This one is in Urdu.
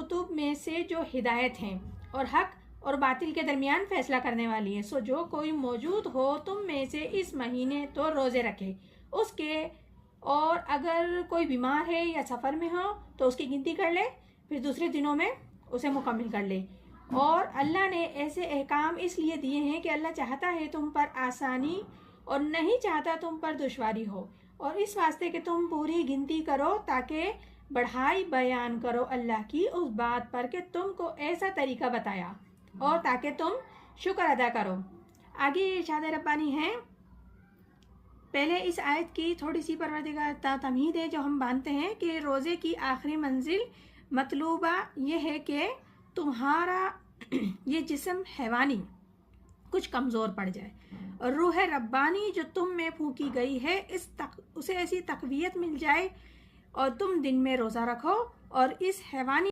کتب میں سے جو ہدایت ہیں اور حق اور باطل کے درمیان فیصلہ کرنے والی ہے. سو جو کوئی موجود ہو تم میں سے اس مہینے تو روزے رکھے اس کے، اور اگر کوئی بیمار ہے یا سفر میں ہو تو اس کی گنتی کر لے، پھر دوسرے دنوں میں اسے مکمل کر لے. اور اللہ نے ایسے احکام اس لیے دیے ہیں کہ اللہ چاہتا ہے تم پر آسانی اور نہیں چاہتا تم پر دشواری ہو، اور اس واسطے کہ تم پوری گنتی کرو تاکہ بڑھائی بیان کرو اللہ کی اس بات پر کہ تم کو ایسا طریقہ بتایا، اور تاکہ تم شکر ادا کرو. آگے ارشاد ربانی ہے. پہلے اس آیت کی تھوڑی سی پروردگار تمہید ہے جو ہم مانتے ہیں کہ روزے کی آخری منزل مطلوبہ یہ ہے کہ تمہارا یہ جسم حیوانی کچھ کمزور پڑ جائے اور روح ربانی جو تم میں پھونکی گئی ہے اسے ایسی تقویت مل جائے اور تم دن میں روزہ رکھو، اور اس حیوانی